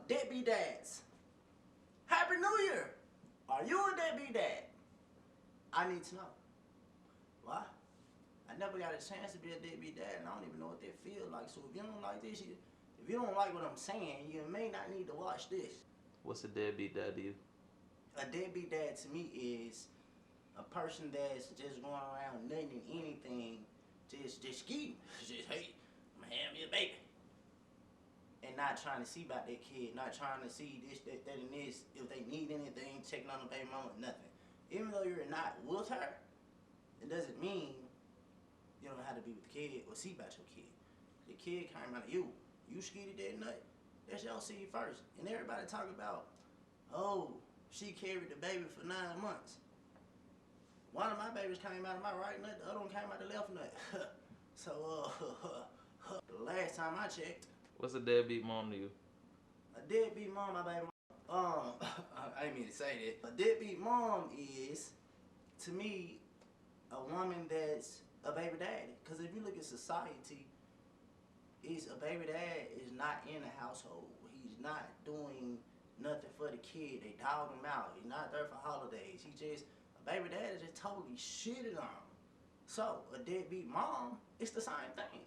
Deadbeat dads, Happy New Year! Are you a deadbeat dad? I need to know. Why? I never got a chance to be a deadbeat dad, and I don't even know what that feels like. So if you don't like this, if you don't like what I'm saying, you may not need to watch this. What's a deadbeat dad to you? A deadbeat dad to me is a person that's just going around nothing and anything, just scheming. Just, hey, I'm gonna have me a baby. And not trying to see about that kid, not trying to see this, that, and this, if they need anything, checking on the baby mama, nothing. Even though you're not with her, it doesn't mean you don't have to be with the kid or see about your kid. The kid came out of you. You skeeted that nut. That's your seed first. And everybody talk about, oh, she carried the baby for 9 months. One of my babies came out of my right nut, the other one came out of the left nut. So, the last time I checked. What's a deadbeat mom to you? A deadbeat mom, my baby mom. I didn't mean to say that. A deadbeat mom is, to me, a woman that's a baby daddy. Because if you look at society, a baby dad is not in the household. He's not doing nothing for the kid. They dog him out. He's not there for holidays. A baby dad is just totally shitted on him. So, a deadbeat mom, it's the same thing.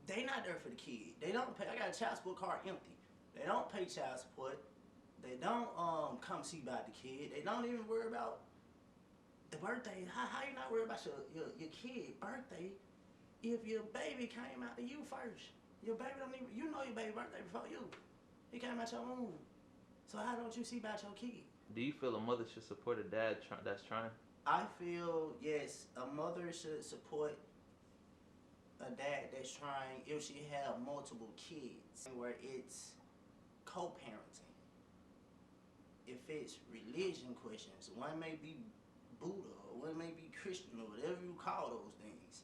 They not there for the kid. They don't pay. I got a child support card empty. They don't pay child support. They don't come see about the kid. They don't even worry about the birthday. How you not worry about your kid birthday if your baby came out to you first? Your baby don't even, you know your baby birthday before you. He came out your womb. So how don't you see about your kid? Do you feel a mother should support a dad that's trying? I feel, yes, a mother should support a dad that's trying if she have multiple kids, where it's co-parenting. If it's religion questions, one may be Buddha or one may be Christian or whatever you call those things,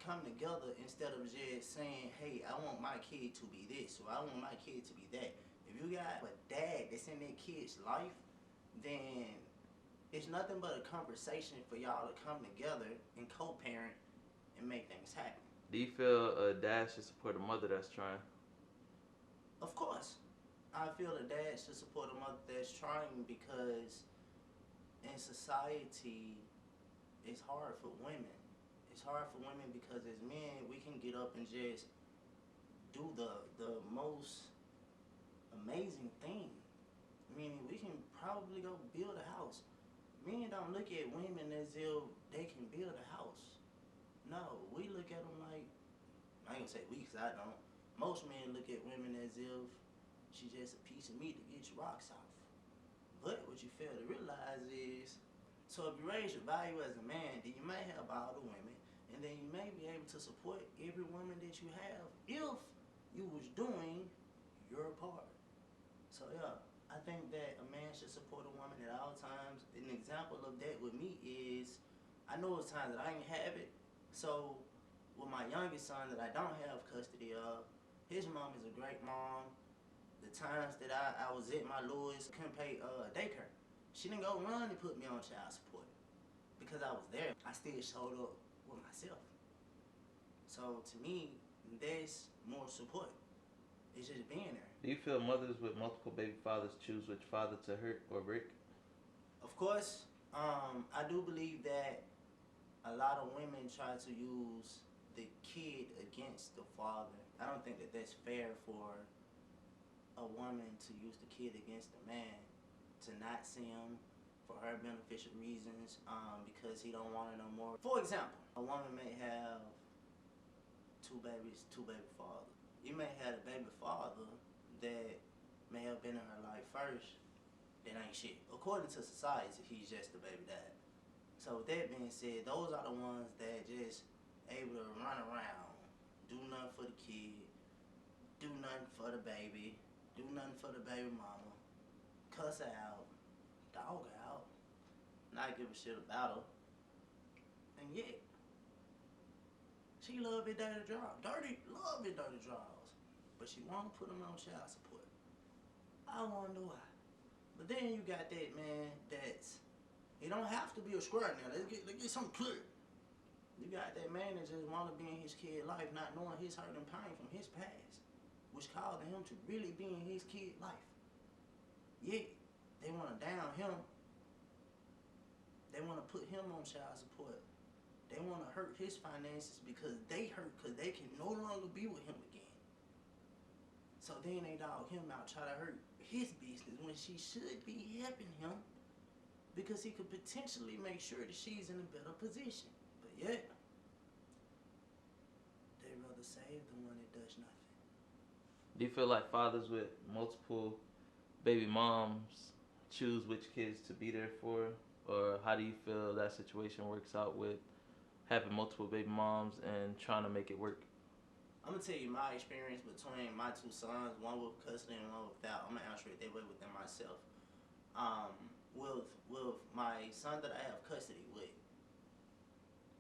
come together instead of just saying, hey, I want my kid to be this or I want my kid to be that. If you got a dad that's in that kid's life, then it's nothing but a conversation for y'all to come together and co-parent and make things happen. Do you feel a dad should support a mother that's trying? Of course. I feel a dad should support a mother that's trying, because in society, it's hard for women. It's hard for women because as men, we can get up and just do the most amazing thing. Meaning we can probably go build a house. Men don't look at women as if they can build a house. No, we look at them like, I ain't gonna say we, because I don't. Most men look at women as if she's just a piece of meat to get your rocks off. But what you fail to realize is, so if you raise your value as a man, then you may have all the women, and then you may be able to support every woman that you have if you was doing your part. So yeah, I think that a man should support a woman at all times. An example of that with me is, I know it's times that I ain't have it. So, with my youngest son that I don't have custody of, his mom is a great mom. The times that I was at my lowest, couldn't pay daycare, she didn't go run and put me on child support because I was there. I still showed up with myself. So, to me, that's more support. It's just being there. Do you feel mothers with multiple baby fathers choose which father to hurt or break? Of course, I do believe that a lot of women try to use the kid against the father. I don't think that that's fair for a woman to use the kid against the man, to not see him for her beneficial reasons, because he don't want her no more. For example, a woman may have two baby fathers. You may have a baby father that may have been in her life first, that ain't shit. According to society, he's just the baby dad. So with that being said, those are the ones that just able to run around, do nothing for the kid, do nothing for the baby, do nothing for the baby mama, cuss her out, dog her out, not give a shit about her, and yet she love it dirty draws. Love it dirty draws, but she won't put them on child support. I wonder why. But then you got that man that's, he don't have to be a square now. Let's get something clear. You got that man that just want to be in his kid's life, not knowing his hurt and pain from his past. which causing him to really be in his kid's life. Yet, they want to down him. They want to put him on child support. They want to hurt his finances because they hurt because they can no longer be with him again. So then they dog him out, try to hurt his business when she should be helping him because he could potentially make sure that she's in a better position. But yet, they rather save the one that does nothing. Do you feel like fathers with multiple baby moms choose which kids to be there for? Or how do you feel that situation works out with having multiple baby moms and trying to make it work? I'm going to tell you my experience between my two sons, one with custody and one without. I'm going to answer it that way within myself. With my son that I have custody with,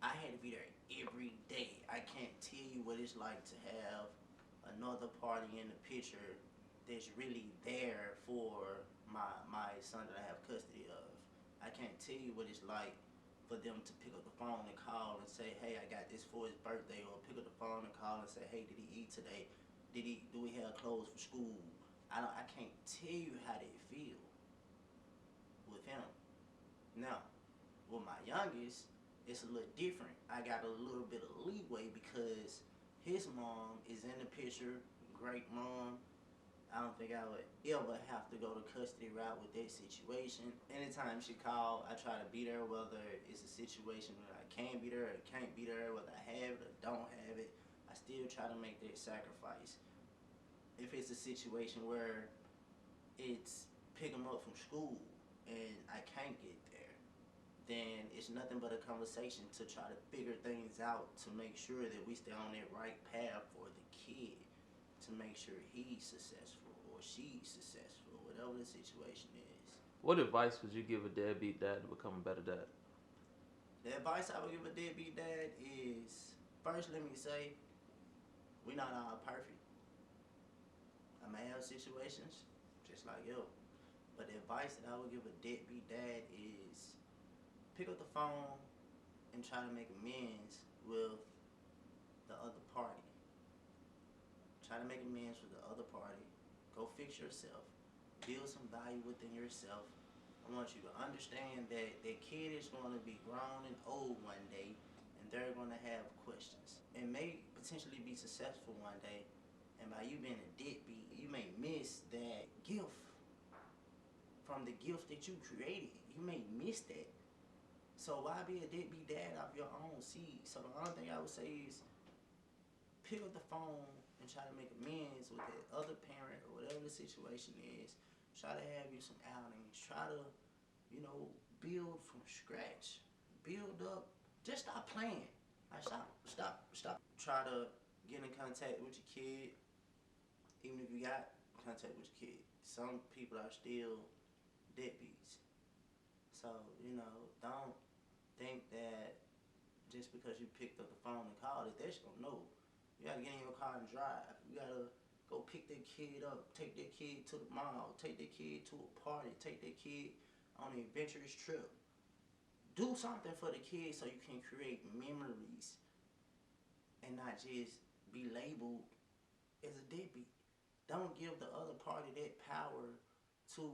I had to be there every day. I can't tell you what it's like to have another party in the picture that's really there for my son that I have custody of. I can't tell you what it's like for them to pick up the phone and call and say, hey, I got this for his birthday, or pick up the phone and call and say, hey, did he eat today? Do we have clothes for school? I can't tell you how they feel with him. Now, with my youngest, it's a little different. I got a little bit of leeway because his mom is in the picture, great mom. I don't think I would ever have to go the custody route with that situation. Anytime she called, I try to be there, whether it's a situation where I can be there or can't be there, whether I have it or don't have it. I still try to make that sacrifice. If it's a situation where it's pick them up from school and I can't get there, then it's nothing but a conversation to try to figure things out to make sure that we stay on that right path for the kid, to make sure he's successful or she's successful, whatever the situation is. What advice would you give a deadbeat dad to become a better dad? The advice I would give a deadbeat dad is, first let me say, we're not all perfect. I may have situations just like you, but the advice that I would give a deadbeat dad is pick up the phone and try to make amends with the other party. Try to make amends with the other party. Go fix yourself. Build some value within yourself. I want you to understand that that kid is going to be grown and old one day, and they're going to have questions and may potentially be successful one day. And by you being a deadbeat, you may miss that gift from the gift that you created. You may miss that. So why be a deadbeat dad off your own seed? So the only thing I would say is pick up the phone and try to make amends with that other parent or whatever the situation is. Try to have you some outings. Try to, build from scratch. Build up. Just stop playing. Stop. Try to get in contact with your kid, even if you got contact with your kid. Some people are still deadbeats. So, don't think that just because you picked up the phone and called it, they're just gonna know. You gotta get in your car and drive. You gotta go pick that kid up, take that kid to the mall, take that kid to a party, take that kid on an adventurous trip. Do something for the kid so you can create memories and not just be labeled as a deadbeat. Don't give the other party that power to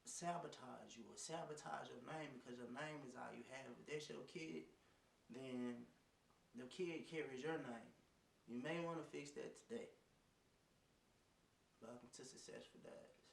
sabotage you or sabotage your name, because your name is all you have. If that's your kid, then the kid carries your name. You may want to fix that today. Welcome to Successful Dads.